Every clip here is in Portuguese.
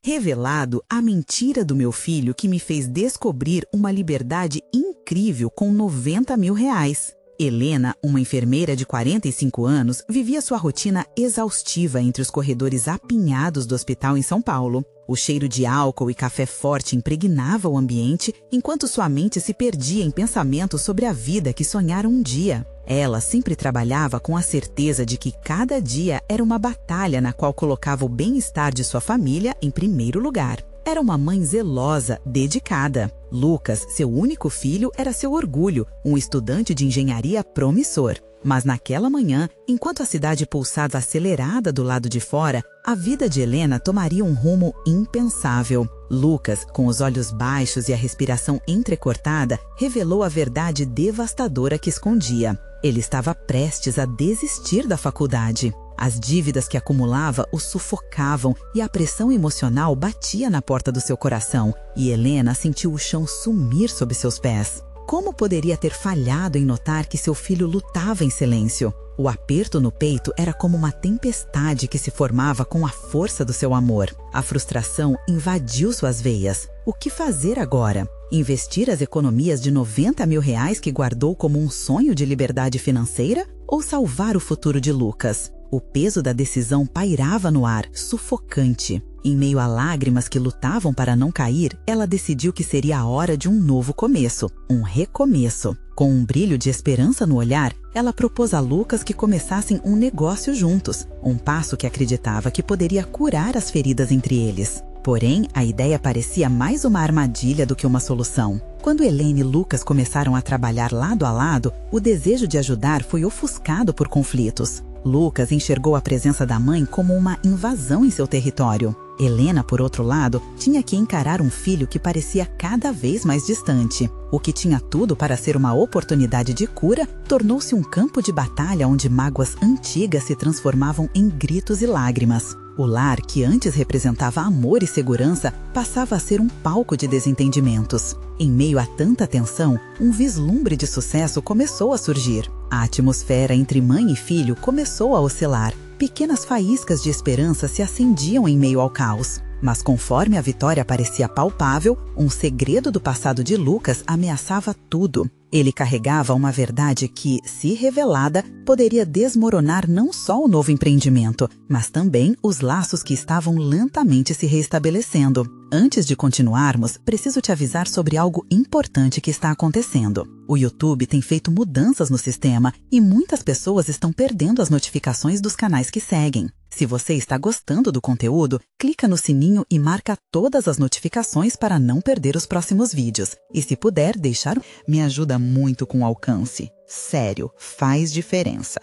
revelado a mentira do meu filho que me fez descobrir uma liberdade incrível com R$ 90.000. Helena, uma enfermeira de 45 anos, vivia sua rotina exaustiva entre os corredores apinhados do hospital em São Paulo. O cheiro de álcool e café forte impregnava o ambiente, enquanto sua mente se perdia em pensamentos sobre a vida que sonhara um dia. Ela sempre trabalhava com a certeza de que cada dia era uma batalha na qual colocava o bem-estar de sua família em primeiro lugar. Era uma mãe zelosa, dedicada. Lucas, seu único filho, era seu orgulho, um estudante de engenharia promissor. Mas naquela manhã, enquanto a cidade pulsava acelerada do lado de fora, a vida de Helena tomaria um rumo impensável. Lucas, com os olhos baixos e a respiração entrecortada, revelou a verdade devastadora que escondia. Ele estava prestes a desistir da faculdade. As dívidas que acumulava o sufocavam e a pressão emocional batia na porta do seu coração, e Helena sentiu o chão sumir sob seus pés. Como poderia ter falhado em notar que seu filho lutava em silêncio? O aperto no peito era como uma tempestade que se formava com a força do seu amor. A frustração invadiu suas veias. O que fazer agora? Investir as economias de R$ 90.000 que guardou como um sonho de liberdade financeira? Ou salvar o futuro de Lucas? O peso da decisão pairava no ar, sufocante. Em meio a lágrimas que lutavam para não cair, ela decidiu que seria a hora de um novo começo, um recomeço. Com um brilho de esperança no olhar, ela propôs a Lucas que começassem um negócio juntos, um passo que acreditava que poderia curar as feridas entre eles. Porém, a ideia parecia mais uma armadilha do que uma solução. Quando Helena e Lucas começaram a trabalhar lado a lado, o desejo de ajudar foi ofuscado por conflitos. Lucas enxergou a presença da mãe como uma invasão em seu território. Helena, por outro lado, tinha que encarar um filho que parecia cada vez mais distante. O que tinha tudo para ser uma oportunidade de cura tornou-se um campo de batalha onde mágoas antigas se transformavam em gritos e lágrimas. O lar, que antes representava amor e segurança, passava a ser um palco de desentendimentos. Em meio a tanta tensão, um vislumbre de sucesso começou a surgir. A atmosfera entre mãe e filho começou a oscilar. Pequenas faíscas de esperança se acendiam em meio ao caos. Mas conforme a vitória parecia palpável, um segredo do passado de Lucas ameaçava tudo. Ele carregava uma verdade que, se revelada, poderia desmoronar não só o novo empreendimento, mas também os laços que estavam lentamente se reestabelecendo. Antes de continuarmos, preciso te avisar sobre algo importante que está acontecendo. O YouTube tem feito mudanças no sistema e muitas pessoas estão perdendo as notificações dos canais que seguem. Se você está gostando do conteúdo, clica no sininho e marca todas as notificações para não perder os próximos vídeos. E se puder deixar, me ajuda muito com o alcance. Sério, faz diferença.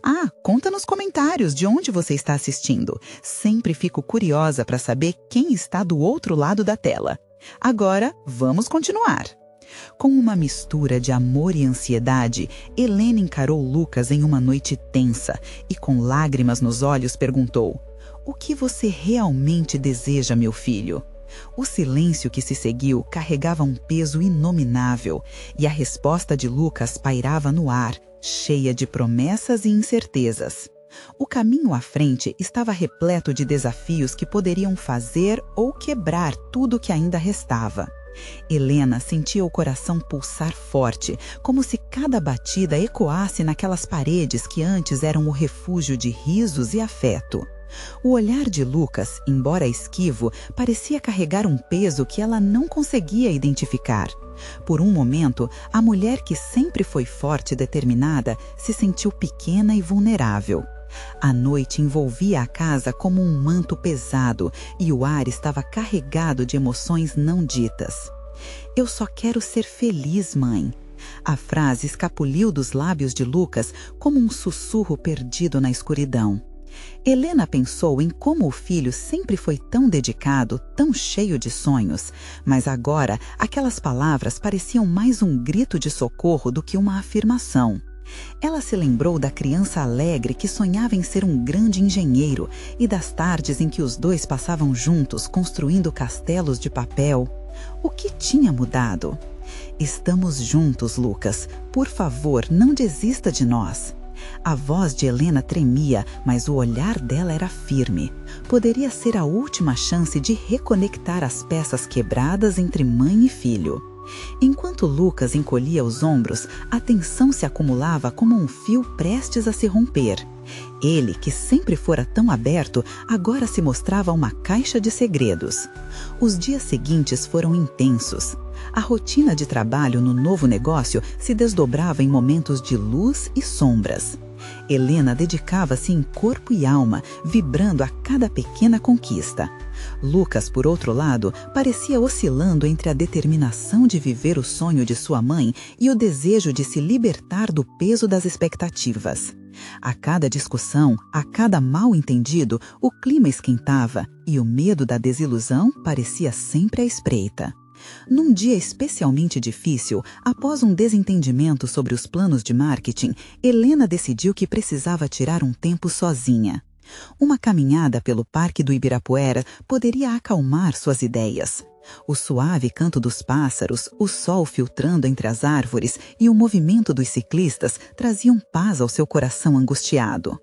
Ah, conta nos comentários de onde você está assistindo. Sempre fico curiosa para saber quem está do outro lado da tela. Agora, vamos continuar. Com uma mistura de amor e ansiedade, Helena encarou Lucas em uma noite tensa e, com lágrimas nos olhos, perguntou: "O que você realmente deseja, meu filho?" O silêncio que se seguiu carregava um peso inominável e a resposta de Lucas pairava no ar, cheia de promessas e incertezas. O caminho à frente estava repleto de desafios que poderiam fazer ou quebrar tudo o que ainda restava. Helena sentia o coração pulsar forte, como se cada batida ecoasse naquelas paredes que antes eram o refúgio de risos e afeto. O olhar de Lucas, embora esquivo, parecia carregar um peso que ela não conseguia identificar. Por um momento, a mulher que sempre foi forte e determinada se sentiu pequena e vulnerável. A noite envolvia a casa como um manto pesado e o ar estava carregado de emoções não ditas. "Eu só quero ser feliz, mãe." A frase escapuliu dos lábios de Lucas como um sussurro perdido na escuridão. Helena pensou em como o filho sempre foi tão dedicado, tão cheio de sonhos, mas agora aquelas palavras pareciam mais um grito de socorro do que uma afirmação. Ela se lembrou da criança alegre que sonhava em ser um grande engenheiro e das tardes em que os dois passavam juntos construindo castelos de papel. O que tinha mudado? "Estamos juntos, Lucas. Por favor, não desista de nós." A voz de Helena tremia, mas o olhar dela era firme. Poderia ser a última chance de reconectar as peças quebradas entre mãe e filho. Enquanto Lucas encolhia os ombros, a tensão se acumulava como um fio prestes a se romper. Ele, que sempre fora tão aberto, agora se mostrava uma caixa de segredos. Os dias seguintes foram intensos. A rotina de trabalho no novo negócio se desdobrava em momentos de luz e sombras. Helena dedicava-se em corpo e alma, vibrando a cada pequena conquista. Lucas, por outro lado, parecia oscilando entre a determinação de viver o sonho de sua mãe e o desejo de se libertar do peso das expectativas. A cada discussão, a cada mal-entendido, o clima esquentava e o medo da desilusão parecia sempre à espreita. Num dia especialmente difícil, após um desentendimento sobre os planos de marketing, Helena decidiu que precisava tirar um tempo sozinha. Uma caminhada pelo Parque do Ibirapuera poderia acalmar suas ideias. O suave canto dos pássaros, o sol filtrando entre as árvores e o movimento dos ciclistas traziam paz ao seu coração angustiado.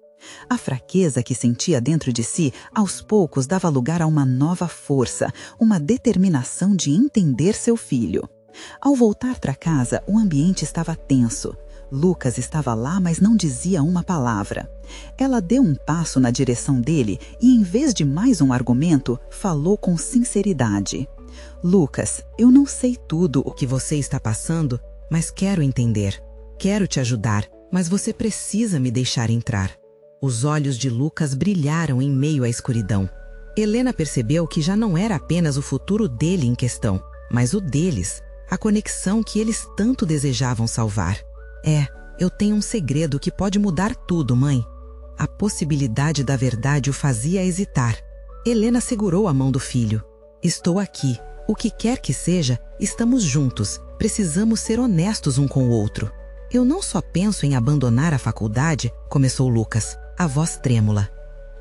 A fraqueza que sentia dentro de si, aos poucos dava lugar a uma nova força, uma determinação de entender seu filho. Ao voltar para casa, o ambiente estava tenso. Lucas estava lá, mas não dizia uma palavra. Ela deu um passo na direção dele e, em vez de mais um argumento, falou com sinceridade. Lucas, eu não sei tudo o que você está passando, mas quero entender. Quero te ajudar, mas você precisa me deixar entrar. Os olhos de Lucas brilharam em meio à escuridão. Helena percebeu que já não era apenas o futuro dele em questão, mas o deles, a conexão que eles tanto desejavam salvar. Eu tenho um segredo que pode mudar tudo, mãe. A possibilidade da verdade o fazia hesitar. Helena segurou a mão do filho. Estou aqui. O que quer que seja, estamos juntos. Precisamos ser honestos um com o outro. Eu não só penso em abandonar a faculdade, começou Lucas, a voz trêmula.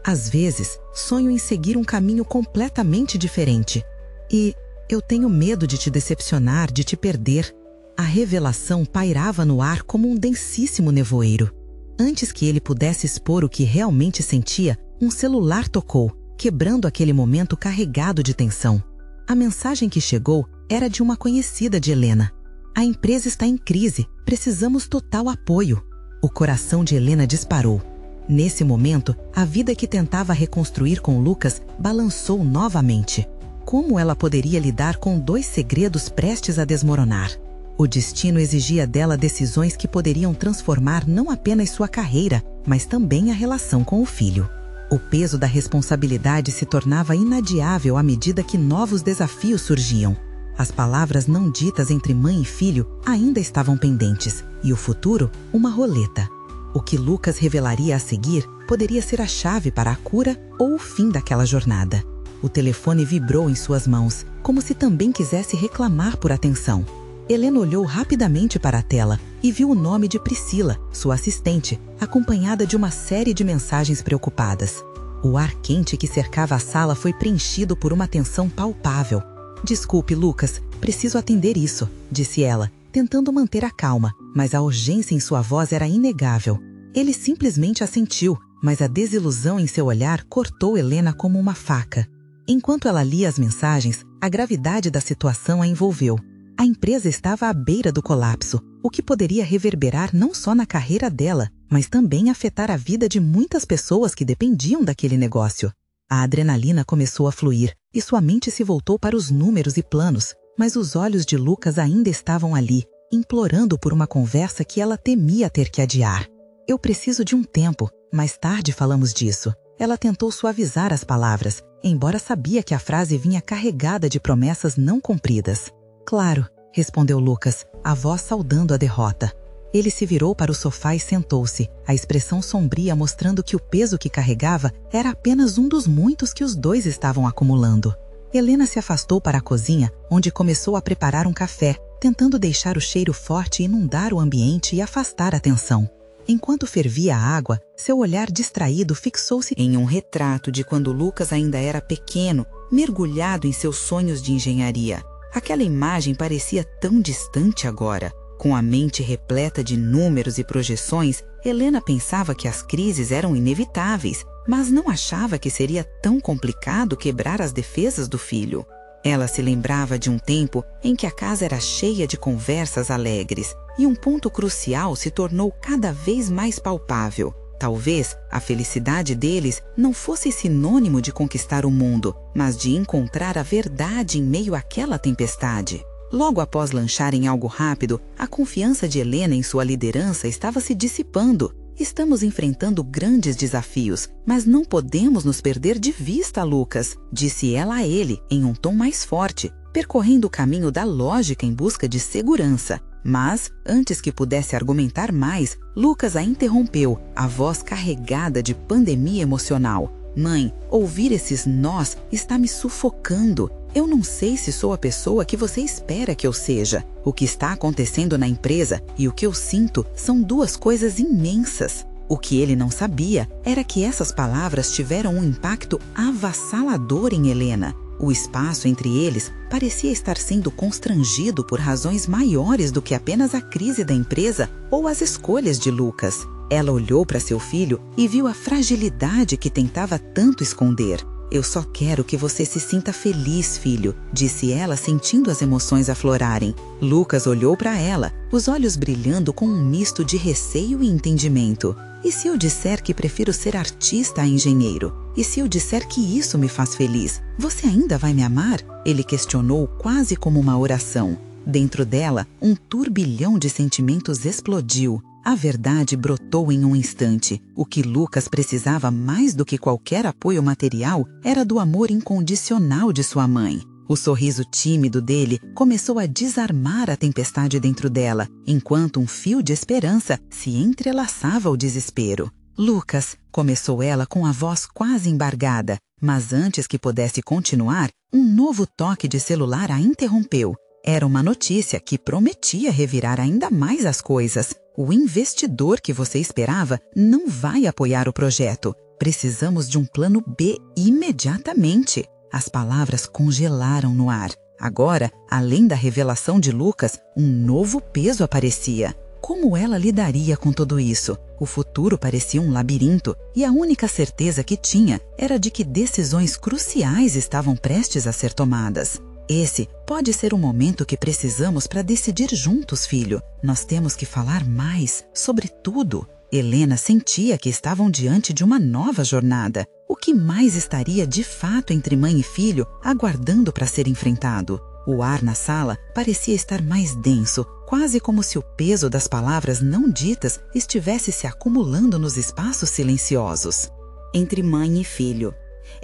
Às vezes, sonho em seguir um caminho completamente diferente. E eu tenho medo de te decepcionar, de te perder. A revelação pairava no ar como um densíssimo nevoeiro. Antes que ele pudesse expor o que realmente sentia, um celular tocou, quebrando aquele momento carregado de tensão. A mensagem que chegou era de uma conhecida de Helena. A empresa está em crise, precisamos total apoio. O coração de Helena disparou. Nesse momento, a vida que tentava reconstruir com Lucas balançou novamente. Como ela poderia lidar com dois segredos prestes a desmoronar? O destino exigia dela decisões que poderiam transformar não apenas sua carreira, mas também a relação com o filho. O peso da responsabilidade se tornava inadiável à medida que novos desafios surgiam. As palavras não ditas entre mãe e filho ainda estavam pendentes, e o futuro, uma roleta. O que Lucas revelaria a seguir poderia ser a chave para a cura ou o fim daquela jornada. O telefone vibrou em suas mãos, como se também quisesse reclamar por atenção. Helena olhou rapidamente para a tela e viu o nome de Priscila, sua assistente, acompanhada de uma série de mensagens preocupadas. O ar quente que cercava a sala foi preenchido por uma tensão palpável. Desculpe, Lucas, preciso atender isso, disse ela, tentando manter a calma, mas a urgência em sua voz era inegável. Ele simplesmente assentiu, mas a desilusão em seu olhar cortou Helena como uma faca. Enquanto ela lia as mensagens, a gravidade da situação a envolveu. A empresa estava à beira do colapso, o que poderia reverberar não só na carreira dela, mas também afetar a vida de muitas pessoas que dependiam daquele negócio. A adrenalina começou a fluir e sua mente se voltou para os números e planos, mas os olhos de Lucas ainda estavam ali, implorando por uma conversa que ela temia ter que adiar. Eu preciso de um tempo, mais tarde falamos disso. Ela tentou suavizar as palavras, embora sabia que a frase vinha carregada de promessas não cumpridas. Claro, respondeu Lucas, a voz saudando a derrota. Ele se virou para o sofá e sentou-se, a expressão sombria mostrando que o peso que carregava era apenas um dos muitos que os dois estavam acumulando. Helena se afastou para a cozinha, onde começou a preparar um café, tentando deixar o cheiro forte inundar o ambiente e afastar a tensão. Enquanto fervia a água, seu olhar distraído fixou-se em um retrato de quando Lucas ainda era pequeno, mergulhado em seus sonhos de engenharia. Aquela imagem parecia tão distante agora. Com a mente repleta de números e projeções, Helena pensava que as crises eram inevitáveis, mas não achava que seria tão complicado quebrar as defesas do filho. Ela se lembrava de um tempo em que a casa era cheia de conversas alegres, e um ponto crucial se tornou cada vez mais palpável. Talvez a felicidade deles não fosse sinônimo de conquistar o mundo, mas de encontrar a verdade em meio àquela tempestade. Logo após lancharem algo rápido, a confiança de Helena em sua liderança estava se dissipando. Estamos enfrentando grandes desafios, mas não podemos nos perder de vista, Lucas, disse ela a ele, em um tom mais forte, percorrendo o caminho da lógica em busca de segurança. Mas, antes que pudesse argumentar mais, Lucas a interrompeu, a voz carregada de pandemia emocional. Mãe, ouvir esses nós está me sufocando. Eu não sei se sou a pessoa que você espera que eu seja. O que está acontecendo na empresa e o que eu sinto são duas coisas imensas. O que ele não sabia era que essas palavras tiveram um impacto avassalador em Helena. O espaço entre eles parecia estar sendo constrangido por razões maiores do que apenas a crise da empresa ou as escolhas de Lucas. Ela olhou para seu filho e viu a fragilidade que tentava tanto esconder. Eu só quero que você se sinta feliz, filho, disse ela, sentindo as emoções aflorarem. Lucas olhou para ela, os olhos brilhando com um misto de receio e entendimento. E se eu disser que prefiro ser artista a engenheiro? E se eu disser que isso me faz feliz? Você ainda vai me amar? Ele questionou quase como uma oração. Dentro dela, um turbilhão de sentimentos explodiu. A verdade brotou em um instante. O que Lucas precisava mais do que qualquer apoio material era do amor incondicional de sua mãe. O sorriso tímido dele começou a desarmar a tempestade dentro dela, enquanto um fio de esperança se entrelaçava ao desespero. Lucas, começou ela com a voz quase embargada, mas antes que pudesse continuar, um novo toque de celular a interrompeu. Era uma notícia que prometia revirar ainda mais as coisas. O investidor que você esperava não vai apoiar o projeto. Precisamos de um plano B imediatamente. As palavras congelaram no ar. Agora, além da revelação de Lucas, um novo peso aparecia. Como ela lidaria com tudo isso? O futuro parecia um labirinto, e a única certeza que tinha era de que decisões cruciais estavam prestes a ser tomadas. Esse pode ser o momento que precisamos para decidir juntos, filho. Nós temos que falar mais sobre tudo. Helena sentia que estavam diante de uma nova jornada. O que mais estaria de fato entre mãe e filho, aguardando para ser enfrentado? O ar na sala parecia estar mais denso, quase como se o peso das palavras não ditas estivesse se acumulando nos espaços silenciosos. Entre mãe e filho.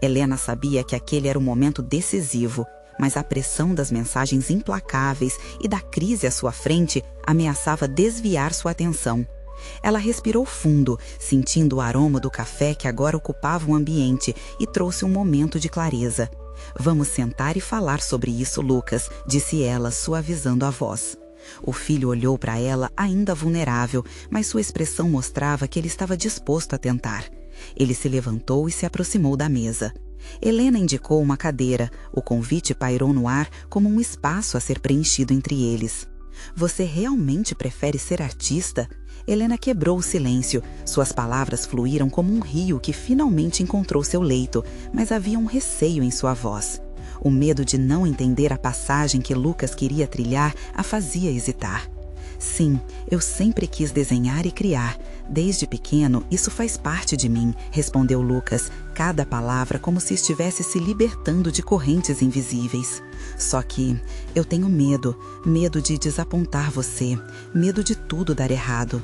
Helena sabia que aquele era um momento decisivo, mas a pressão das mensagens implacáveis e da crise à sua frente ameaçava desviar sua atenção. Ela respirou fundo, sentindo o aroma do café que agora ocupava o ambiente, e trouxe um momento de clareza. Vamos sentar e falar sobre isso, Lucas, disse ela, suavizando a voz. O filho olhou para ela ainda vulnerável, mas sua expressão mostrava que ele estava disposto a tentar. Ele se levantou e se aproximou da mesa. Helena indicou uma cadeira. O convite pairou no ar como um espaço a ser preenchido entre eles. Você realmente prefere ser artista? Helena quebrou o silêncio. Suas palavras fluíram como um rio que finalmente encontrou seu leito, mas havia um receio em sua voz. O medo de não entender a passagem que Lucas queria trilhar a fazia hesitar. Sim, eu sempre quis desenhar e criar. Desde pequeno, isso faz parte de mim, respondeu Lucas, cada palavra como se estivesse se libertando de correntes invisíveis. Só que eu tenho medo de desapontar você, medo de tudo dar errado.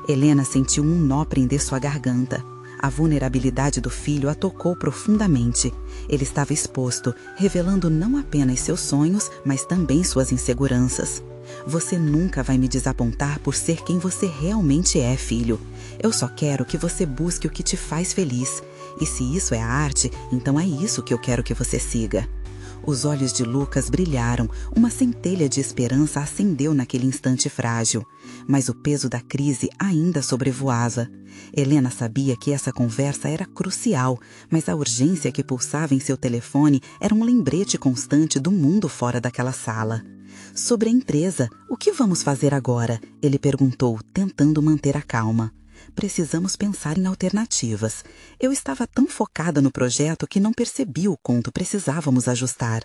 Helena sentiu um nó prender sua garganta. A vulnerabilidade do filho a tocou profundamente. Ele estava exposto, revelando não apenas seus sonhos, mas também suas inseguranças. Você nunca vai me desapontar por ser quem você realmente é, filho. Eu só quero que você busque o que te faz feliz. E se isso é a arte, então é isso que eu quero que você siga. Os olhos de Lucas brilharam, uma centelha de esperança acendeu naquele instante frágil. Mas o peso da crise ainda sobrevoava. Helena sabia que essa conversa era crucial, mas a urgência que pulsava em seu telefone era um lembrete constante do mundo fora daquela sala. Sobre a empresa, o que vamos fazer agora? Ele perguntou, tentando manter a calma. Precisamos pensar em alternativas. Eu estava tão focada no projeto que não percebi o quanto precisávamos ajustar.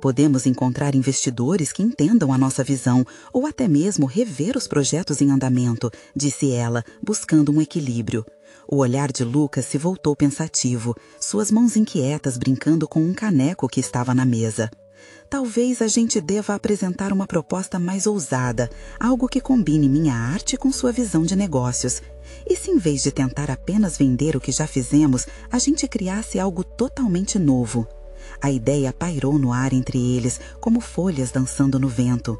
Podemos encontrar investidores que entendam a nossa visão ou até mesmo rever os projetos em andamento, disse ela, buscando um equilíbrio. O olhar de Lucas se voltou pensativo, suas mãos inquietas brincando com um caneco que estava na mesa. Talvez a gente deva apresentar uma proposta mais ousada, algo que combine minha arte com sua visão de negócios. E se em vez de tentar apenas vender o que já fizemos, a gente criasse algo totalmente novo? A ideia pairou no ar entre eles, como folhas dançando no vento.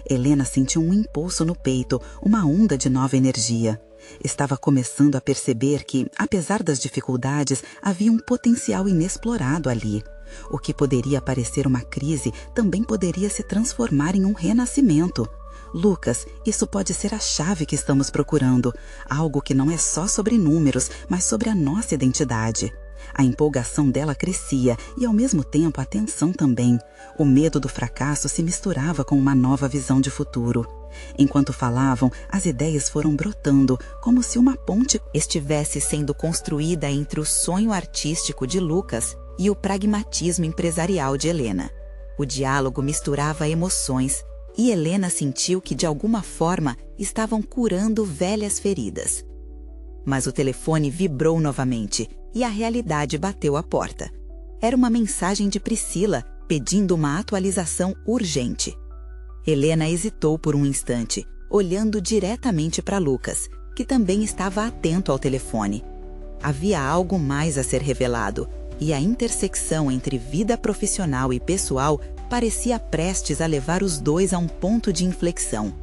Helena sentiu um impulso no peito, uma onda de nova energia. Estava começando a perceber que, apesar das dificuldades, havia um potencial inexplorado ali. O que poderia parecer uma crise também poderia se transformar em um renascimento. Lucas, isso pode ser a chave que estamos procurando. Algo que não é só sobre números, mas sobre a nossa identidade. A empolgação dela crescia e, ao mesmo tempo, a tensão também. O medo do fracasso se misturava com uma nova visão de futuro. Enquanto falavam, as ideias foram brotando, como se uma ponte estivesse sendo construída entre o sonho artístico de Lucas e o pragmatismo empresarial de Helena. O diálogo misturava emoções e Helena sentiu que, de alguma forma, estavam curando velhas feridas. Mas o telefone vibrou novamente e a realidade bateu à porta. Era uma mensagem de Priscila pedindo uma atualização urgente. Helena hesitou por um instante, olhando diretamente para Lucas, que também estava atento ao telefone. Havia algo mais a ser revelado, e a intersecção entre vida profissional e pessoal parecia prestes a levar os dois a um ponto de inflexão.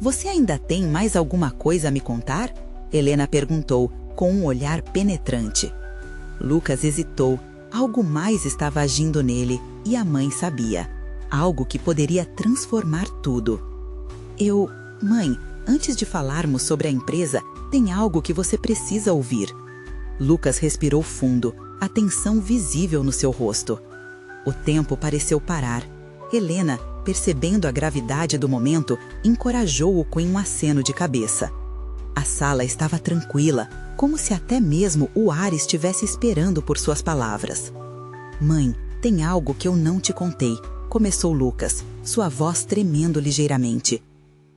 "Você ainda tem mais alguma coisa a me contar?" Helena perguntou, com um olhar penetrante. Lucas hesitou. Algo mais estava agindo nele, e a mãe sabia. Algo que poderia transformar tudo. Mãe, antes de falarmos sobre a empresa, tem algo que você precisa ouvir." Lucas respirou fundo, a tensão visível no seu rosto. O tempo pareceu parar. Helena, percebendo a gravidade do momento, encorajou-o com um aceno de cabeça. A sala estava tranquila, como se até mesmo o ar estivesse esperando por suas palavras. "Mãe, tem algo que eu não te contei", começou Lucas, sua voz tremendo ligeiramente.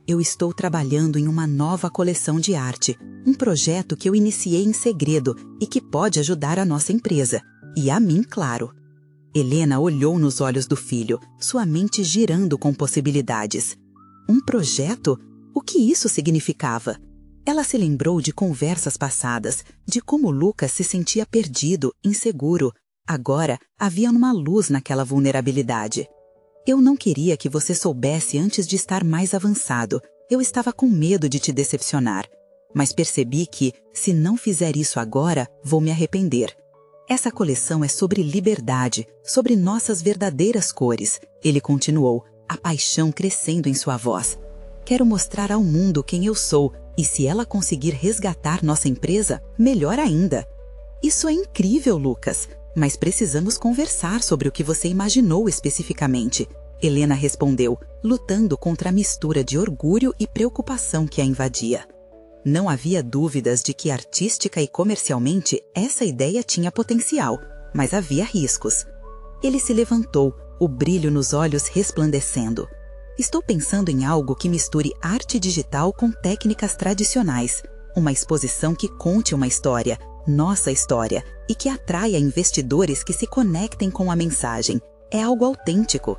"Eu estou trabalhando em uma nova coleção de arte, um projeto que eu iniciei em segredo e que pode ajudar a nossa empresa. E a mim, claro." Helena olhou nos olhos do filho, sua mente girando com possibilidades. Um projeto? O que isso significava? Ela se lembrou de conversas passadas, de como Lucas se sentia perdido, inseguro. Agora, havia uma luz naquela vulnerabilidade. "Eu não queria que você soubesse antes de estar mais avançado. Eu estava com medo de te decepcionar. Mas percebi que, se não fizer isso agora, vou me arrepender. Essa coleção é sobre liberdade, sobre nossas verdadeiras cores." Ele continuou, a paixão crescendo em sua voz. "Quero mostrar ao mundo quem eu sou, e se ela conseguir resgatar nossa empresa, melhor ainda." "Isso é incrível, Lucas. Mas precisamos conversar sobre o que você imaginou especificamente." Helena respondeu, lutando contra a mistura de orgulho e preocupação que a invadia. Não havia dúvidas de que artística e comercialmente essa ideia tinha potencial, mas havia riscos. Ele se levantou, o brilho nos olhos resplandecendo. "Estou pensando em algo que misture arte digital com técnicas tradicionais. Uma exposição que conte uma história, nossa história, e que atraia investidores que se conectem com a mensagem. É algo autêntico."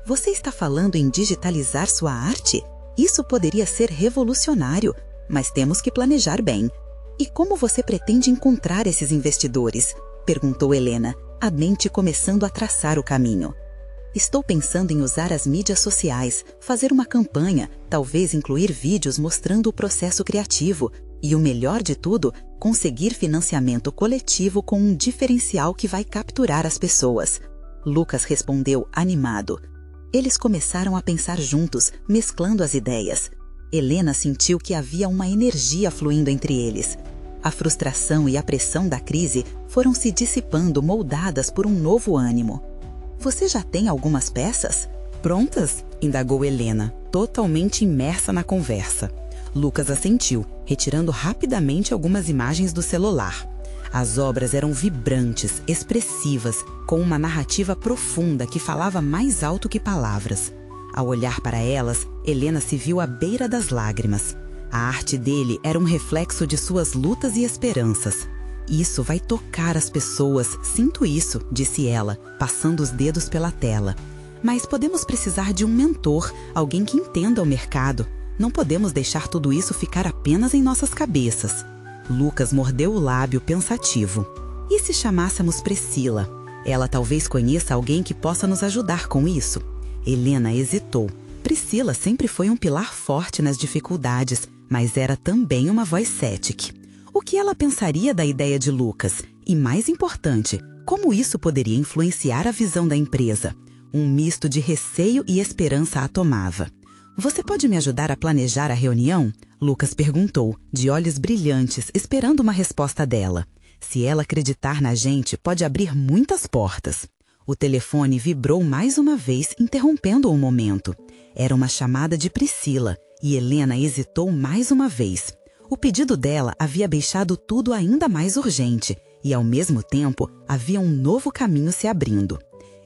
"Você está falando em digitalizar sua arte? Isso poderia ser revolucionário, mas temos que planejar bem." "E como você pretende encontrar esses investidores?" perguntou Helena, a mente começando a traçar o caminho. "Estou pensando em usar as mídias sociais, fazer uma campanha, talvez incluir vídeos mostrando o processo criativo e, o melhor de tudo, conseguir financiamento coletivo com um diferencial que vai capturar as pessoas." Lucas respondeu animado. Eles começaram a pensar juntos, mesclando as ideias. Helena sentiu que havia uma energia fluindo entre eles. A frustração e a pressão da crise foram se dissipando, moldadas por um novo ânimo. "Você já tem algumas peças?" "Prontas?" indagou Helena, totalmente imersa na conversa. Lucas assentiu, retirando rapidamente algumas imagens do celular. As obras eram vibrantes, expressivas, com uma narrativa profunda que falava mais alto que palavras. Ao olhar para elas, Helena se viu à beira das lágrimas. A arte dele era um reflexo de suas lutas e esperanças. Isso vai tocar as pessoas, sinto isso, disse ela, passando os dedos pela tela. Mas podemos precisar de um mentor, alguém que entenda o mercado. Não podemos deixar tudo isso ficar apenas em nossas cabeças. Lucas mordeu o lábio pensativo. E se chamássemos Priscila? Ela talvez conheça alguém que possa nos ajudar com isso. Helena hesitou. Priscila sempre foi um pilar forte nas dificuldades, mas era também uma voz cética. O que ela pensaria da ideia de Lucas? E mais importante, como isso poderia influenciar a visão da empresa? Um misto de receio e esperança a tomava. Você pode me ajudar a planejar a reunião? Lucas perguntou, de olhos brilhantes, esperando uma resposta dela. Se ela acreditar na gente, pode abrir muitas portas. O telefone vibrou mais uma vez, interrompendo o momento. Era uma chamada de Priscila, e Helena hesitou mais uma vez. O pedido dela havia deixado tudo ainda mais urgente, e ao mesmo tempo havia um novo caminho se abrindo.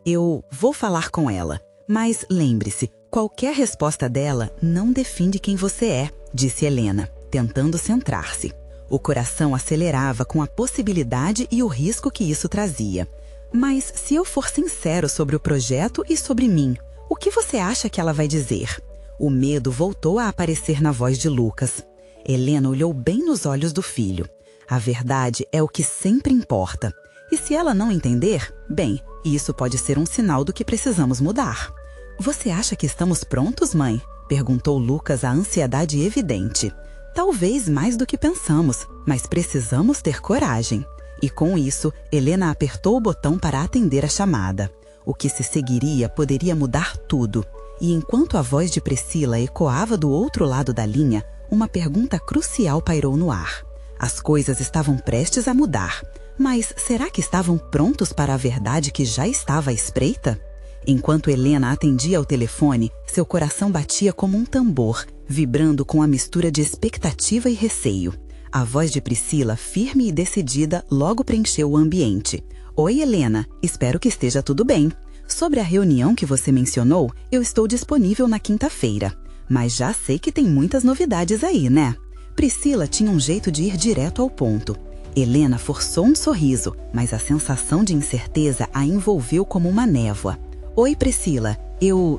Eu vou falar com ela, mas lembre-se, qualquer resposta dela não define quem você é, disse Helena, tentando centrar-se. O coração acelerava com a possibilidade e o risco que isso trazia. Mas se eu for sincero sobre o projeto e sobre mim, o que você acha que ela vai dizer? O medo voltou a aparecer na voz de Lucas. Helena olhou bem nos olhos do filho. A verdade é o que sempre importa. E se ela não entender, bem, isso pode ser um sinal do que precisamos mudar. Você acha que estamos prontos, mãe? Perguntou Lucas, a ansiedade evidente. Talvez mais do que pensamos, mas precisamos ter coragem. E com isso, Helena apertou o botão para atender a chamada. O que se seguiria poderia mudar tudo. E enquanto a voz de Priscila ecoava do outro lado da linha, uma pergunta crucial pairou no ar. As coisas estavam prestes a mudar, mas será que estavam prontos para a verdade que já estava à espreita? Enquanto Helena atendia ao telefone, seu coração batia como um tambor, vibrando com a mistura de expectativa e receio. A voz de Priscila, firme e decidida, logo preencheu o ambiente. Oi, Helena, espero que esteja tudo bem. Sobre a reunião que você mencionou, eu estou disponível na quinta-feira. Mas já sei que tem muitas novidades aí, né? Priscila tinha um jeito de ir direto ao ponto. Helena forçou um sorriso, mas a sensação de incerteza a envolveu como uma névoa. Oi, Priscila.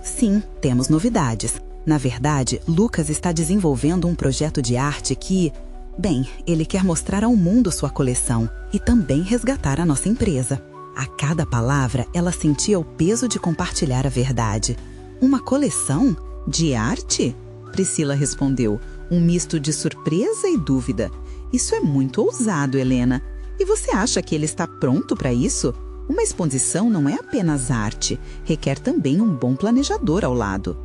Sim, temos novidades. Na verdade, Lucas está desenvolvendo um projeto de arte que... Bem, ele quer mostrar ao mundo sua coleção e também resgatar a nossa empresa. A cada palavra, ela sentia o peso de compartilhar a verdade. Uma coleção? De arte? Priscila respondeu, um misto de surpresa e dúvida. Isso é muito ousado, Helena. E você acha que ele está pronto para isso? Uma exposição não é apenas arte, requer também um bom planejador ao lado.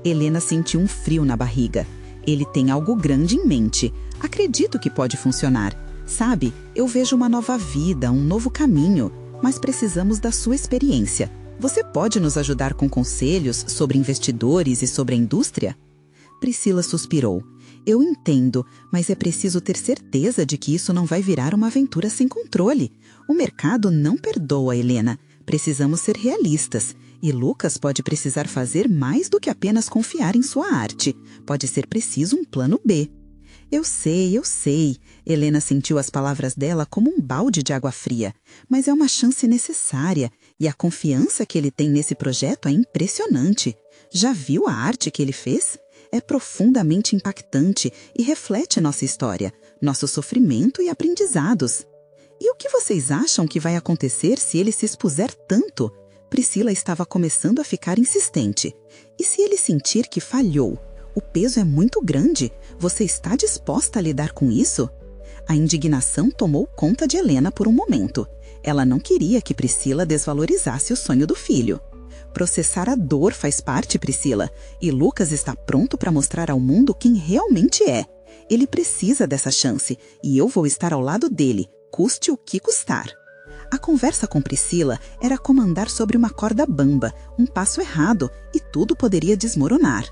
Helena sentiu um frio na barriga. Ele tem algo grande em mente. Acredito que pode funcionar. Sabe, eu vejo uma nova vida, um novo caminho, mas precisamos da sua experiência. Você pode nos ajudar com conselhos sobre investidores e sobre a indústria? Priscila suspirou. Eu entendo, mas é preciso ter certeza de que isso não vai virar uma aventura sem controle. O mercado não perdoa, Helena. Precisamos ser realistas. E Lucas pode precisar fazer mais do que apenas confiar em sua arte. Pode ser preciso um plano B. Eu sei. Helena sentiu as palavras dela como um balde de água fria. Mas é uma chance necessária. E a confiança que ele tem nesse projeto é impressionante. Já viu a arte que ele fez? É profundamente impactante e reflete nossa história, nosso sofrimento e aprendizados. E o que vocês acham que vai acontecer se ele se expuser tanto? Priscila estava começando a ficar insistente. E se ele sentir que falhou? O peso é muito grande. Você está disposta a lidar com isso? A indignação tomou conta de Helena por um momento. Ela não queria que Priscila desvalorizasse o sonho do filho. Processar a dor faz parte, Priscila, e Lucas está pronto para mostrar ao mundo quem realmente é. Ele precisa dessa chance, e eu vou estar ao lado dele, custe o que custar. A conversa com Priscila era como andar sobre uma corda bamba, um passo errado, e tudo poderia desmoronar.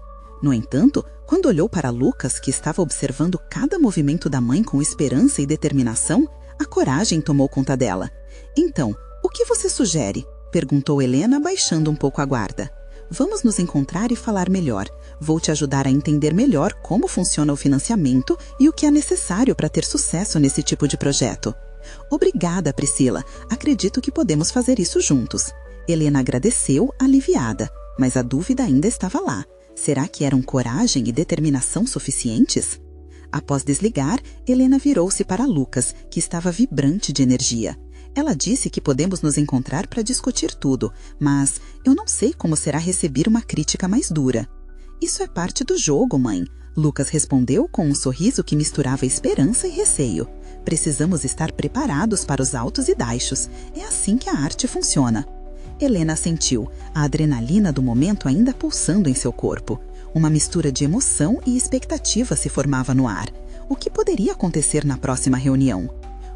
No entanto, quando olhou para Lucas, que estava observando cada movimento da mãe com esperança e determinação, a coragem tomou conta dela. Então, o que você sugere? Perguntou Helena, baixando um pouco a guarda. Vamos nos encontrar e falar melhor. Vou te ajudar a entender melhor como funciona o financiamento e o que é necessário para ter sucesso nesse tipo de projeto. Obrigada, Priscila. Acredito que podemos fazer isso juntos. Helena agradeceu, aliviada, mas a dúvida ainda estava lá. Será que eram coragem e determinação suficientes? Após desligar, Helena virou-se para Lucas, que estava vibrante de energia. Ela disse que podemos nos encontrar para discutir tudo, mas eu não sei como será receber uma crítica mais dura. Isso é parte do jogo, mãe. Lucas respondeu com um sorriso que misturava esperança e receio. Precisamos estar preparados para os altos e baixos. É assim que a arte funciona. Helena sentiu, a adrenalina do momento ainda pulsando em seu corpo. Uma mistura de emoção e expectativa se formava no ar. O que poderia acontecer na próxima reunião?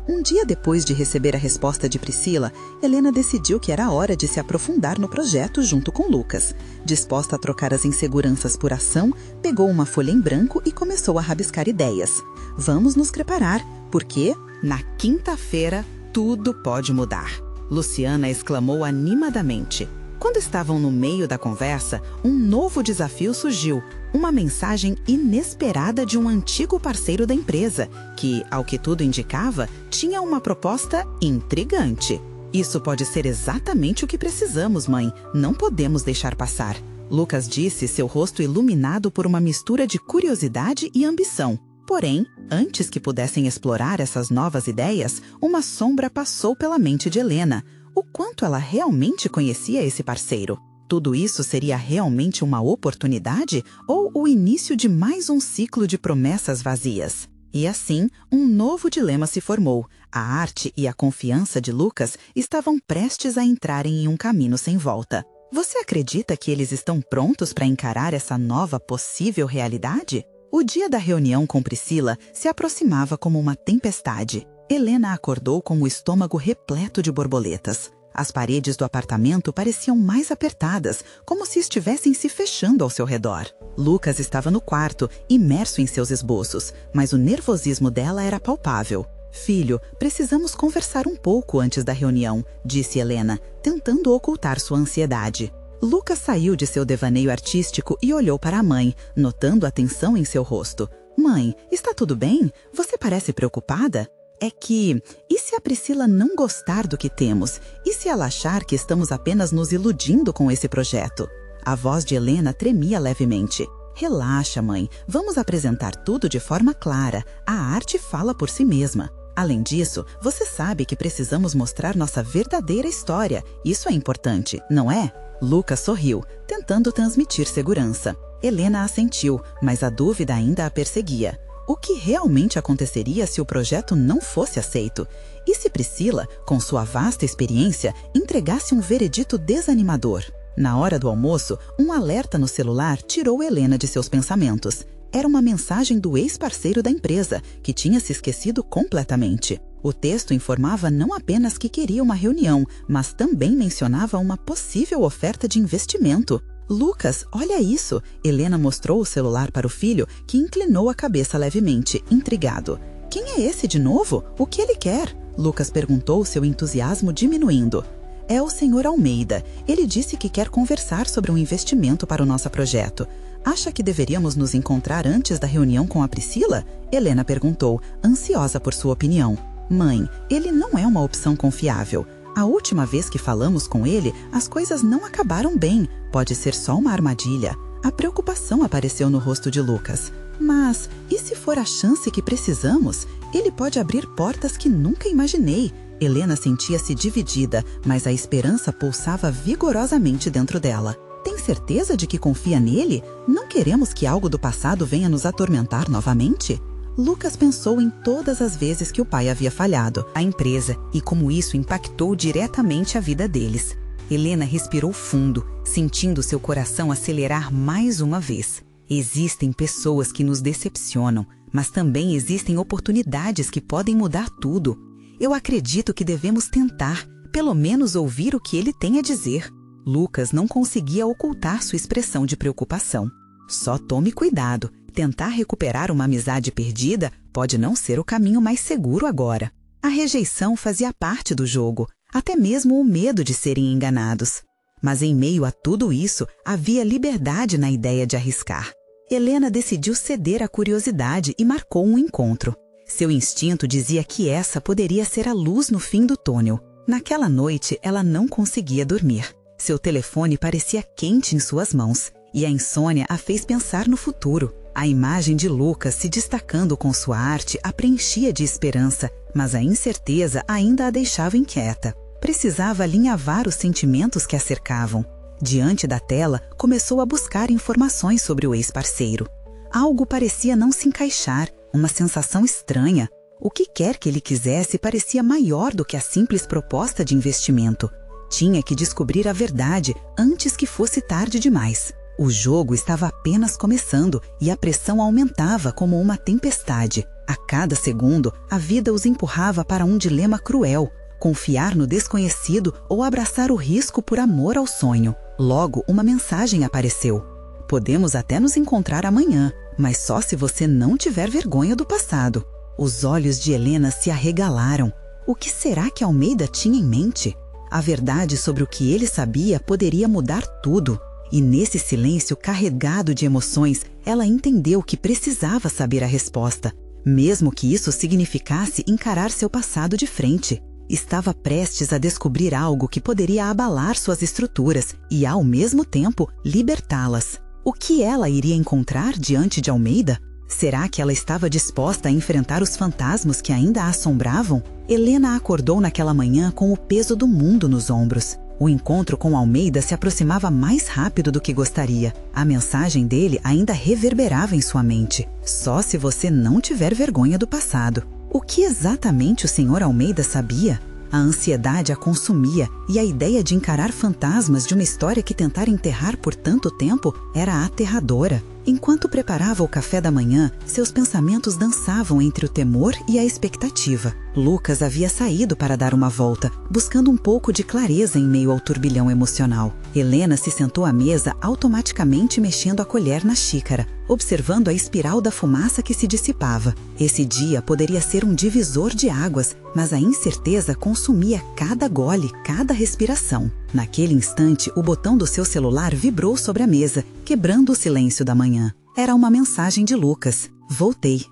Um dia depois de receber a resposta de Priscila, Helena decidiu que era hora de se aprofundar no projeto junto com Lucas. Disposta a trocar as inseguranças por ação, pegou uma folha em branco e começou a rabiscar ideias. Vamos nos preparar, porque na quinta-feira tudo pode mudar. Luciana exclamou animadamente. Quando estavam no meio da conversa, um novo desafio surgiu. Uma mensagem inesperada de um antigo parceiro da empresa, que, ao que tudo indicava, tinha uma proposta intrigante. Isso pode ser exatamente o que precisamos, mãe. Não podemos deixar passar. Lucas disse, seu rosto iluminado por uma mistura de curiosidade e ambição. Porém, antes que pudessem explorar essas novas ideias, uma sombra passou pela mente de Helena. O quanto ela realmente conhecia esse parceiro? Tudo isso seria realmente uma oportunidade ou o início de mais um ciclo de promessas vazias? E assim, um novo dilema se formou. A arte e a confiança de Lucas estavam prestes a entrarem em um caminho sem volta. Você acredita que eles estão prontos para encarar essa nova possível realidade? O dia da reunião com Priscila se aproximava como uma tempestade. Helena acordou com o estômago repleto de borboletas. As paredes do apartamento pareciam mais apertadas, como se estivessem se fechando ao seu redor. Lucas estava no quarto, imerso em seus esboços, mas o nervosismo dela era palpável. Filho, precisamos conversar um pouco antes da reunião, disse Helena, tentando ocultar sua ansiedade. Lucas saiu de seu devaneio artístico e olhou para a mãe, notando a tensão em seu rosto. Mãe, está tudo bem? Você parece preocupada? É que, e se a Priscila não gostar do que temos? E se ela achar que estamos apenas nos iludindo com esse projeto? A voz de Helena tremia levemente. Relaxa, mãe. Vamos apresentar tudo de forma clara. A arte fala por si mesma. Além disso, você sabe que precisamos mostrar nossa verdadeira história. Isso é importante, não é? Lucas sorriu, tentando transmitir segurança. Helena assentiu, mas a dúvida ainda a perseguia. O que realmente aconteceria se o projeto não fosse aceito? E se Priscila, com sua vasta experiência, entregasse um veredito desanimador? Na hora do almoço, um alerta no celular tirou Helena de seus pensamentos. Era uma mensagem do ex-parceiro da empresa, que tinha se esquecido completamente. O texto informava não apenas que queria uma reunião, mas também mencionava uma possível oferta de investimento. Lucas, olha isso! Helena mostrou o celular para o filho, que inclinou a cabeça levemente, intrigado. Quem é esse de novo? O que ele quer? Lucas perguntou, seu entusiasmo diminuindo. É o Sr. Almeida. Ele disse que quer conversar sobre um investimento para o nosso projeto. Acha que deveríamos nos encontrar antes da reunião com a Priscila? Helena perguntou, ansiosa por sua opinião. Mãe, ele não é uma opção confiável. A última vez que falamos com ele, as coisas não acabaram bem. Pode ser só uma armadilha. A preocupação apareceu no rosto de Lucas. Mas, e se for a chance que precisamos? Ele pode abrir portas que nunca imaginei. Helena sentia-se dividida, mas a esperança pulsava vigorosamente dentro dela. Tem certeza de que confia nele? Não queremos que algo do passado venha nos atormentar novamente? Lucas pensou em todas as vezes que o pai havia falhado a empresa e como isso impactou diretamente a vida deles. Helena respirou fundo, sentindo seu coração acelerar mais uma vez. Existem pessoas que nos decepcionam, mas também existem oportunidades que podem mudar tudo. Eu acredito que devemos tentar, pelo menos ouvir o que ele tem a dizer. Lucas não conseguia ocultar sua expressão de preocupação. Só tome cuidado. Tentar recuperar uma amizade perdida pode não ser o caminho mais seguro agora. A rejeição fazia parte do jogo, até mesmo o medo de serem enganados. Mas em meio a tudo isso, havia liberdade na ideia de arriscar. Helena decidiu ceder à curiosidade e marcou um encontro. Seu instinto dizia que essa poderia ser a luz no fim do túnel. Naquela noite, ela não conseguia dormir. Seu telefone parecia quente em suas mãos, e a insônia a fez pensar no futuro. A imagem de Lucas se destacando com sua arte a preenchia de esperança, mas a incerteza ainda a deixava inquieta. Precisava alinhavar os sentimentos que a cercavam. Diante da tela, começou a buscar informações sobre o ex-parceiro. Algo parecia não se encaixar, uma sensação estranha. O que quer que ele quisesse parecia maior do que a simples proposta de investimento. Tinha que descobrir a verdade antes que fosse tarde demais. O jogo estava apenas começando e a pressão aumentava como uma tempestade. A cada segundo, a vida os empurrava para um dilema cruel: confiar no desconhecido ou abraçar o risco por amor ao sonho. Logo, uma mensagem apareceu: podemos até nos encontrar amanhã, mas só se você não tiver vergonha do passado. Os olhos de Helena se arregalaram. O que será que Almeida tinha em mente? A verdade sobre o que ele sabia poderia mudar tudo. E nesse silêncio carregado de emoções, ela entendeu que precisava saber a resposta, mesmo que isso significasse encarar seu passado de frente. Estava prestes a descobrir algo que poderia abalar suas estruturas e, ao mesmo tempo, libertá-las. O que ela iria encontrar diante de Almeida? Será que ela estava disposta a enfrentar os fantasmas que ainda a assombravam? Helena acordou naquela manhã com o peso do mundo nos ombros. O encontro com Almeida se aproximava mais rápido do que gostaria. A mensagem dele ainda reverberava em sua mente: só se você não tiver vergonha do passado. O que exatamente o Sr. Almeida sabia? A ansiedade a consumia e a ideia de encarar fantasmas de uma história que tentara enterrar por tanto tempo era aterradora. Enquanto preparava o café da manhã, seus pensamentos dançavam entre o temor e a expectativa. Lucas havia saído para dar uma volta, buscando um pouco de clareza em meio ao turbilhão emocional. Helena se sentou à mesa, automaticamente mexendo a colher na xícara, observando a espiral da fumaça que se dissipava. Esse dia poderia ser um divisor de águas, mas a incerteza consumia cada gole, cada respiração. Naquele instante, o botão do seu celular vibrou sobre a mesa, quebrando o silêncio da manhã. Era uma mensagem de Lucas. Voltei.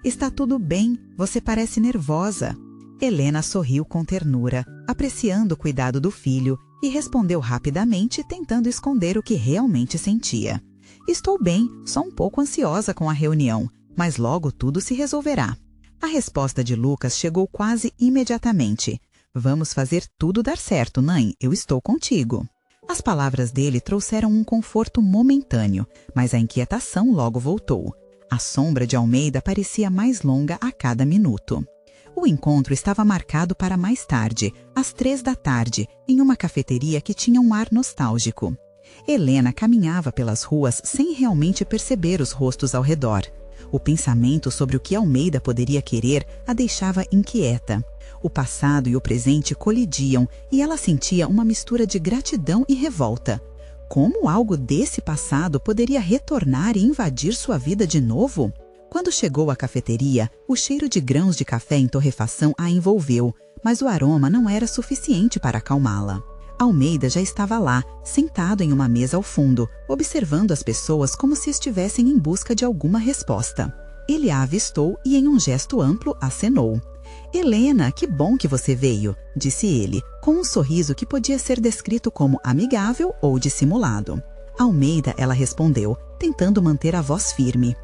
Está tudo bem, você parece nervosa. Helena sorriu com ternura, apreciando o cuidado do filho, e respondeu rapidamente, tentando esconder o que realmente sentia. Estou bem, só um pouco ansiosa com a reunião, mas logo tudo se resolverá. A resposta de Lucas chegou quase imediatamente. Vamos fazer tudo dar certo, mãe, eu estou contigo. As palavras dele trouxeram um conforto momentâneo, mas a inquietação logo voltou. A sombra de Almeida parecia mais longa a cada minuto. O encontro estava marcado para mais tarde, às 15h, em uma cafeteria que tinha um ar nostálgico. Helena caminhava pelas ruas sem realmente perceber os rostos ao redor. O pensamento sobre o que Almeida poderia querer a deixava inquieta. O passado e o presente colidiam e ela sentia uma mistura de gratidão e revolta. Como algo desse passado poderia retornar e invadir sua vida de novo? Quando chegou à cafeteria, o cheiro de grãos de café em torrefação a envolveu, mas o aroma não era suficiente para acalmá-la. Almeida já estava lá, sentado em uma mesa ao fundo, observando as pessoas como se estivessem em busca de alguma resposta. Ele a avistou e, em um gesto amplo, acenou. Helena, que bom que você veio, disse ele, com um sorriso que podia ser descrito como amigável ou dissimulado. Almeida, ela respondeu, tentando manter a voz firme.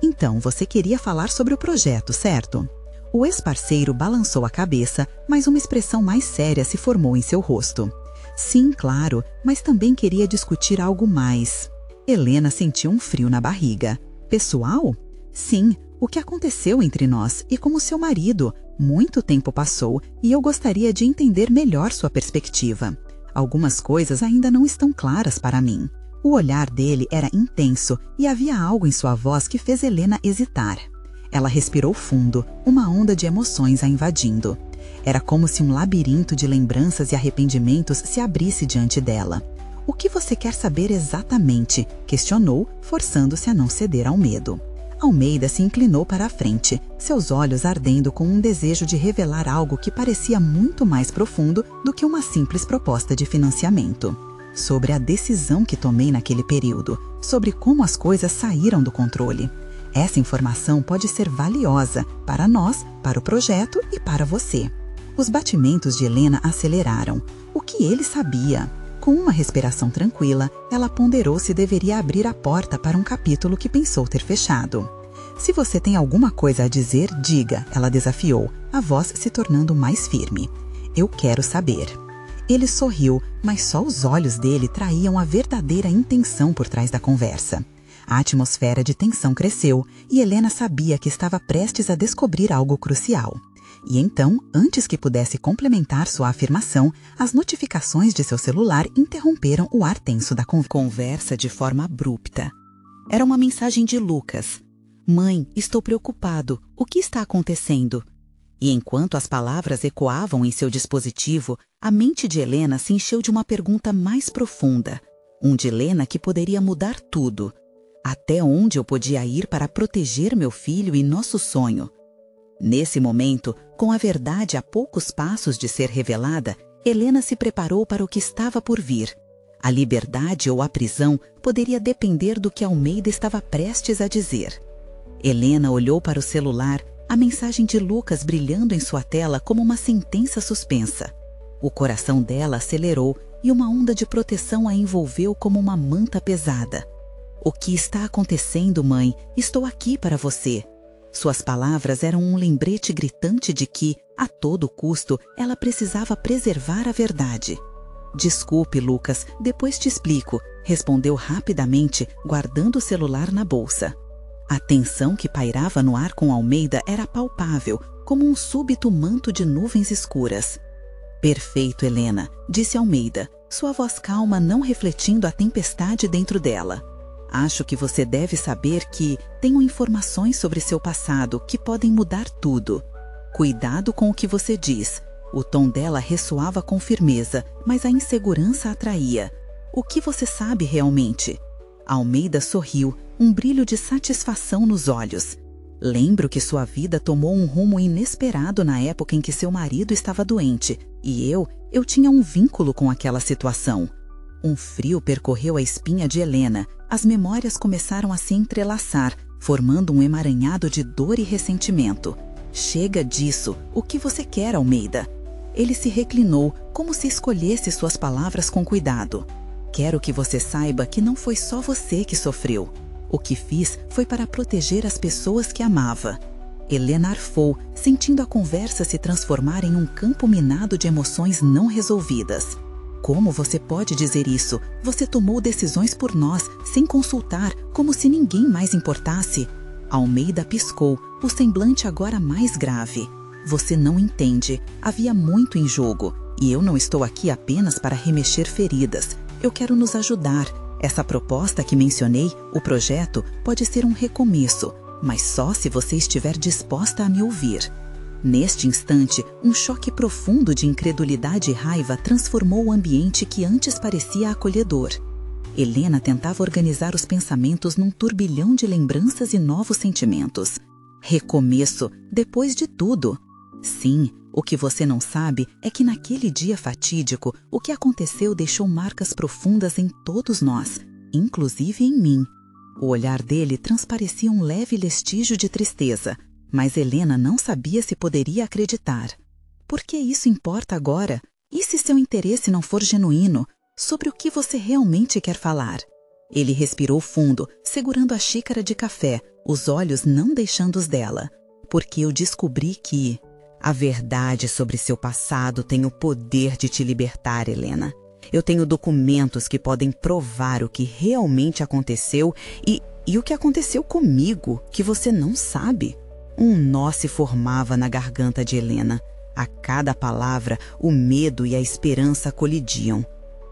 Então, você queria falar sobre o projeto, certo? O ex-parceiro balançou a cabeça, mas uma expressão mais séria se formou em seu rosto. Sim, claro, mas também queria discutir algo mais. Helena sentiu um frio na barriga. Pessoal? Sim, o que aconteceu entre nós e com o seu marido. Muito tempo passou e eu gostaria de entender melhor sua perspectiva. Algumas coisas ainda não estão claras para mim. O olhar dele era intenso e havia algo em sua voz que fez Helena hesitar. Ela respirou fundo, uma onda de emoções a invadindo. Era como se um labirinto de lembranças e arrependimentos se abrisse diante dela. O que você quer saber exatamente? Questionou, forçando-se a não ceder ao medo. Almeida se inclinou para a frente, seus olhos ardendo com um desejo de revelar algo que parecia muito mais profundo do que uma simples proposta de financiamento. Sobre a decisão que tomei naquele período, sobre como as coisas saíram do controle. Essa informação pode ser valiosa para nós, para o projeto e para você. Os batimentos de Helena aceleraram. O que ele sabia? Com uma respiração tranquila, ela ponderou se deveria abrir a porta para um capítulo que pensou ter fechado. Se você tem alguma coisa a dizer, diga, ela desafiou, a voz se tornando mais firme. Eu quero saber. Ele sorriu, mas só os olhos dele traíam a verdadeira intenção por trás da conversa. A atmosfera de tensão cresceu e Helena sabia que estava prestes a descobrir algo crucial. E então, antes que pudesse complementar sua afirmação, as notificações de seu celular interromperam o ar tenso da conversa de forma abrupta. Era uma mensagem de Lucas. Mãe, estou preocupado. O que está acontecendo? E enquanto as palavras ecoavam em seu dispositivo, a mente de Helena se encheu de uma pergunta mais profunda. Um dilema que poderia mudar tudo. Até onde eu podia ir para proteger meu filho e nosso sonho? Nesse momento, com a verdade a poucos passos de ser revelada, Helena se preparou para o que estava por vir. A liberdade ou a prisão poderia depender do que Almeida estava prestes a dizer. Helena olhou para o celular, a mensagem de Lucas brilhando em sua tela como uma sentença suspensa. O coração dela acelerou e uma onda de proteção a envolveu como uma manta pesada. O que está acontecendo, mãe? Estou aqui para você. Suas palavras eram um lembrete gritante de que, a todo custo, ela precisava preservar a verdade. Desculpe, Lucas, depois te explico, respondeu rapidamente, guardando o celular na bolsa. A tensão que pairava no ar com Almeida era palpável, como um súbito manto de nuvens escuras. Perfeito, Helena, disse Almeida, sua voz calma não refletindo a tempestade dentro dela. Acho que você deve saber que tenho informações sobre seu passado que podem mudar tudo. Cuidado com o que você diz. O tom dela ressoava com firmeza, mas a insegurança atraía. O que você sabe realmente? Almeida sorriu, um brilho de satisfação nos olhos. Lembro que sua vida tomou um rumo inesperado na época em que seu marido estava doente, e eu tinha um vínculo com aquela situação. Um frio percorreu a espinha de Helena. As memórias começaram a se entrelaçar, formando um emaranhado de dor e ressentimento. Chega disso. O que você quer, Almeida? Ele se reclinou, como se escolhesse suas palavras com cuidado. Quero que você saiba que não foi só você que sofreu. O que fiz foi para proteger as pessoas que amava. Helena arfou, sentindo a conversa se transformar em um campo minado de emoções não resolvidas. Como você pode dizer isso? Você tomou decisões por nós, sem consultar, como se ninguém mais importasse. Almeida piscou, o semblante agora mais grave. Você não entende. Havia muito em jogo. E eu não estou aqui apenas para remexer feridas. Eu quero nos ajudar. Essa proposta que mencionei, o projeto, pode ser um recomeço, mas só se você estiver disposta a me ouvir. Neste instante, um choque profundo de incredulidade e raiva transformou o ambiente que antes parecia acolhedor. Helena tentava organizar os pensamentos num turbilhão de lembranças e novos sentimentos. Recomeço, depois de tudo. Sim, o que você não sabe é que naquele dia fatídico, o que aconteceu deixou marcas profundas em todos nós, inclusive em mim. O olhar dele transparecia um leve vestígio de tristeza, mas Helena não sabia se poderia acreditar. Por que isso importa agora? E se seu interesse não for genuíno? Sobre o que você realmente quer falar? Ele respirou fundo, segurando a xícara de café, os olhos não deixando os dela. Porque eu descobri que a verdade sobre seu passado tem o poder de te libertar, Helena. Eu tenho documentos que podem provar o que realmente aconteceu e o que aconteceu comigo, que você não sabe. Um nó se formava na garganta de Helena. A cada palavra, o medo e a esperança colidiam.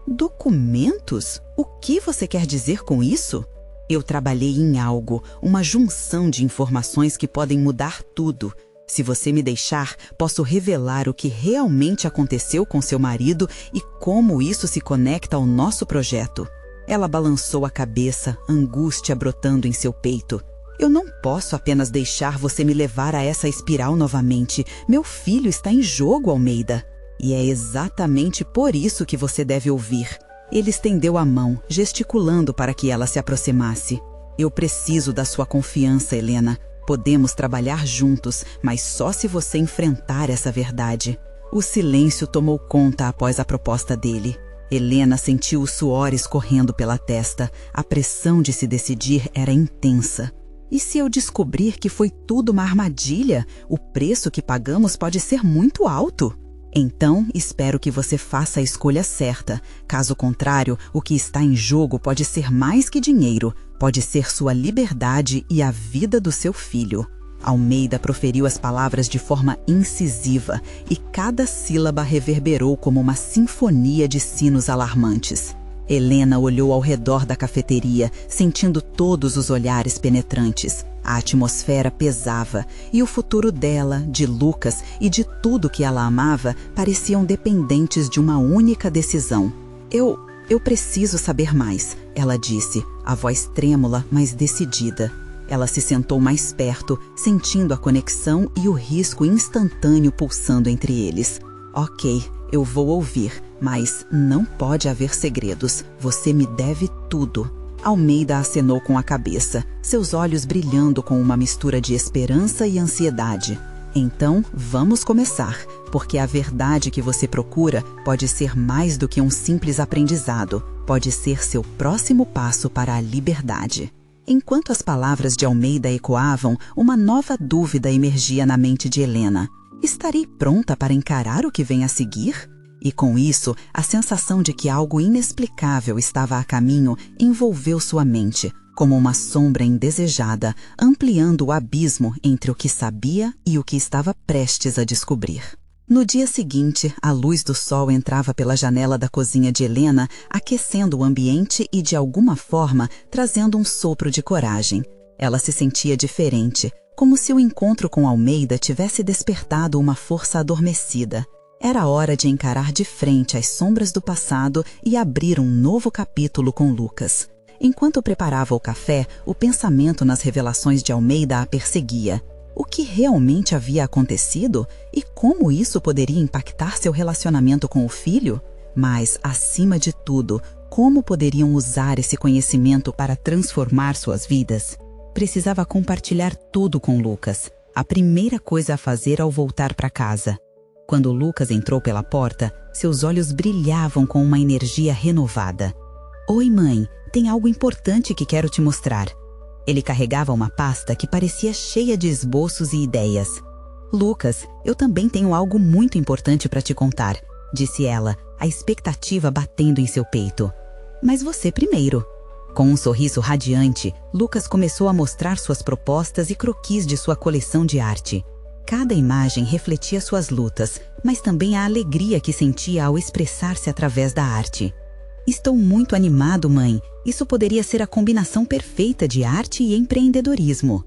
Documentos? O que você quer dizer com isso? Eu trabalhei em algo, uma junção de informações que podem mudar tudo. Se você me deixar, posso revelar o que realmente aconteceu com seu marido e como isso se conecta ao nosso projeto. Ela balançou a cabeça, angústia brotando em seu peito. Eu não posso apenas deixar você me levar a essa espiral novamente. Meu filho está em jogo, Almeida. E é exatamente por isso que você deve ouvir. Ele estendeu a mão, gesticulando para que ela se aproximasse. Eu preciso da sua confiança, Helena. Podemos trabalhar juntos, mas só se você enfrentar essa verdade. O silêncio tomou conta após a proposta dele. Helena sentiu os suores correndo pela testa. A pressão de se decidir era intensa. E se eu descobrir que foi tudo uma armadilha, o preço que pagamos pode ser muito alto. Então, espero que você faça a escolha certa. Caso contrário, o que está em jogo pode ser mais que dinheiro. Pode ser sua liberdade e a vida do seu filho. Almeida proferiu as palavras de forma incisiva e cada sílaba reverberou como uma sinfonia de sinos alarmantes. Helena olhou ao redor da cafeteria, sentindo todos os olhares penetrantes. A atmosfera pesava e o futuro dela, de Lucas e de tudo que ela amava pareciam dependentes de uma única decisão. Eu preciso saber mais, ela disse, a voz trêmula, mas decidida. Ela se sentou mais perto, sentindo a conexão e o risco instantâneo pulsando entre eles. Ok, eu vou ouvir, mas não pode haver segredos. Você me deve tudo. Almeida acenou com a cabeça, seus olhos brilhando com uma mistura de esperança e ansiedade. Então, vamos começar, porque a verdade que você procura pode ser mais do que um simples aprendizado. Pode ser seu próximo passo para a liberdade. Enquanto as palavras de Almeida ecoavam, uma nova dúvida emergia na mente de Helena. Estarei pronta para encarar o que vem a seguir? E com isso, a sensação de que algo inexplicável estava a caminho envolveu sua mente, como uma sombra indesejada, ampliando o abismo entre o que sabia e o que estava prestes a descobrir. No dia seguinte, a luz do sol entrava pela janela da cozinha de Helena, aquecendo o ambiente e, de alguma forma, trazendo um sopro de coragem. Ela se sentia diferente, como se o encontro com Almeida tivesse despertado uma força adormecida. Era hora de encarar de frente as sombras do passado e abrir um novo capítulo com Lucas. Enquanto preparava o café, o pensamento nas revelações de Almeida a perseguia. O que realmente havia acontecido e como isso poderia impactar seu relacionamento com o filho? Mas, acima de tudo, como poderiam usar esse conhecimento para transformar suas vidas? Precisava compartilhar tudo com Lucas. A primeira coisa a fazer ao voltar para casa. Quando Lucas entrou pela porta, seus olhos brilhavam com uma energia renovada. Oi, mãe, tem algo importante que quero te mostrar. Ele carregava uma pasta que parecia cheia de esboços e ideias. Lucas, eu também tenho algo muito importante para te contar, disse ela, a expectativa batendo em seu peito. Mas você primeiro. Com um sorriso radiante, Lucas começou a mostrar suas propostas e croquis de sua coleção de arte. Cada imagem refletia suas lutas, mas também a alegria que sentia ao expressar-se através da arte. Estou muito animado, mãe. Isso poderia ser a combinação perfeita de arte e empreendedorismo.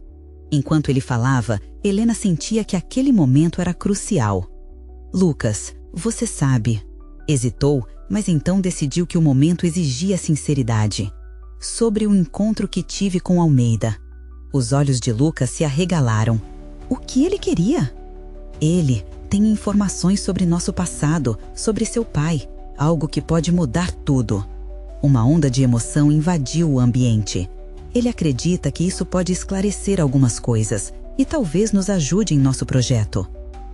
Enquanto ele falava, Helena sentia que aquele momento era crucial. Lucas, você sabe. Hesitou, mas então decidiu que o momento exigia sinceridade. Sobre o encontro que tive com Almeida. Os olhos de Lucas se arregalaram. O que ele queria? Ele tem informações sobre nosso passado, sobre seu pai, algo que pode mudar tudo. Uma onda de emoção invadiu o ambiente. Ele acredita que isso pode esclarecer algumas coisas e talvez nos ajude em nosso projeto.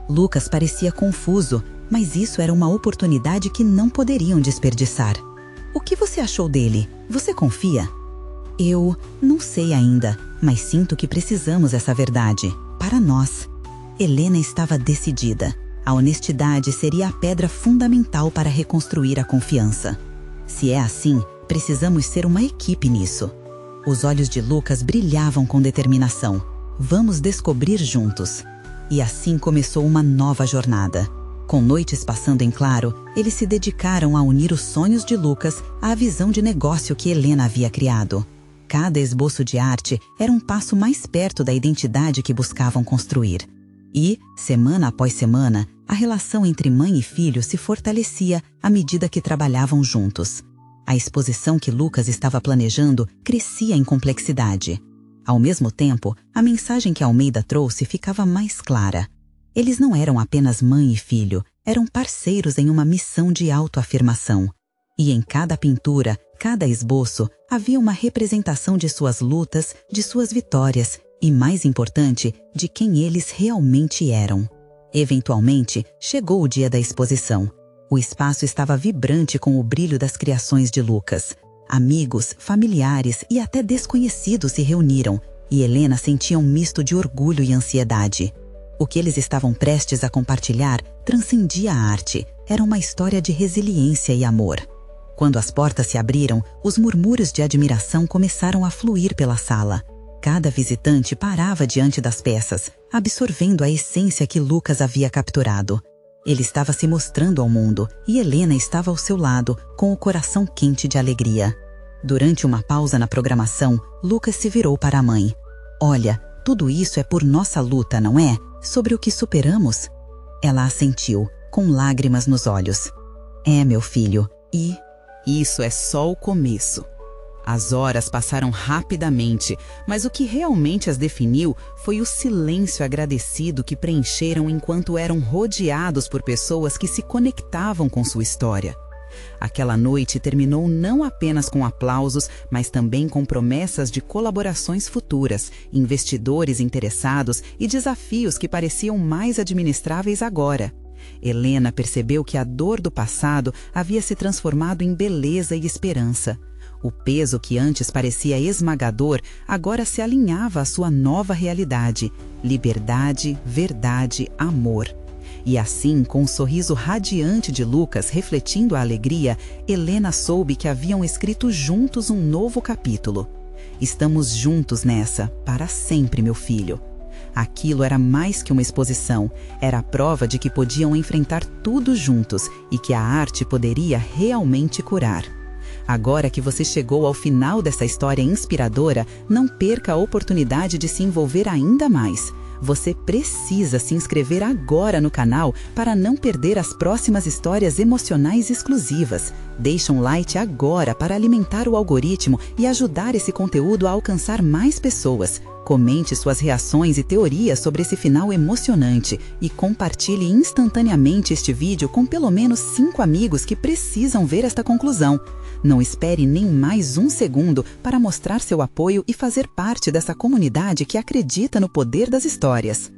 Lucas parecia confuso, mas isso era uma oportunidade que não poderiam desperdiçar. O que você achou dele? Você confia? Eu não sei ainda, mas sinto que precisamos dessa verdade. Para nós. Helena estava decidida. A honestidade seria a pedra fundamental para reconstruir a confiança. Se é assim, precisamos ser uma equipe nisso. Os olhos de Lucas brilhavam com determinação. Vamos descobrir juntos. E assim começou uma nova jornada. Com noites passando em claro, eles se dedicaram a unir os sonhos de Lucas à visão de negócio que Helena havia criado. Cada esboço de arte era um passo mais perto da identidade que buscavam construir. E, semana após semana, a relação entre mãe e filho se fortalecia à medida que trabalhavam juntos. A exposição que Lucas estava planejando crescia em complexidade. Ao mesmo tempo, a mensagem que Almeida trouxe ficava mais clara. Eles não eram apenas mãe e filho, eram parceiros em uma missão de autoafirmação. E em cada pintura, cada esboço, havia uma representação de suas lutas, de suas vitórias e, mais importante, de quem eles realmente eram. Eventualmente, chegou o dia da exposição. O espaço estava vibrante com o brilho das criações de Lucas. Amigos, familiares e até desconhecidos se reuniram, e Helena sentia um misto de orgulho e ansiedade. O que eles estavam prestes a compartilhar transcendia a arte, era uma história de resiliência e amor. Quando as portas se abriram, os murmúrios de admiração começaram a fluir pela sala. Cada visitante parava diante das peças, absorvendo a essência que Lucas havia capturado. Ele estava se mostrando ao mundo e Helena estava ao seu lado, com o coração quente de alegria. Durante uma pausa na programação, Lucas se virou para a mãe. "Olha, tudo isso é por nossa luta, não é? Sobre o que superamos?" Ela assentiu, com lágrimas nos olhos. "É, meu filho, e isso é só o começo." As horas passaram rapidamente, mas o que realmente as definiu foi o silêncio agradecido que preencheram enquanto eram rodeados por pessoas que se conectavam com sua história. Aquela noite terminou não apenas com aplausos, mas também com promessas de colaborações futuras, investidores interessados e desafios que pareciam mais administráveis agora. Helena percebeu que a dor do passado havia se transformado em beleza e esperança. O peso que antes parecia esmagador agora se alinhava à sua nova realidade: liberdade, verdade, amor. E assim, com o sorriso radiante de Lucas refletindo a alegria, Helena soube que haviam escrito juntos um novo capítulo. "Estamos juntos nessa, para sempre, meu filho." Aquilo era mais que uma exposição, era a prova de que podiam enfrentar tudo juntos e que a arte poderia realmente curar. Agora que você chegou ao final dessa história inspiradora, não perca a oportunidade de se envolver ainda mais. Você precisa se inscrever agora no canal para não perder as próximas histórias emocionais exclusivas. Deixe um like agora para alimentar o algoritmo e ajudar esse conteúdo a alcançar mais pessoas. Comente suas reações e teorias sobre esse final emocionante e compartilhe instantaneamente este vídeo com pelo menos 5 amigos que precisam ver esta conclusão. Não espere nem mais um segundo para mostrar seu apoio e fazer parte dessa comunidade que acredita no poder das histórias.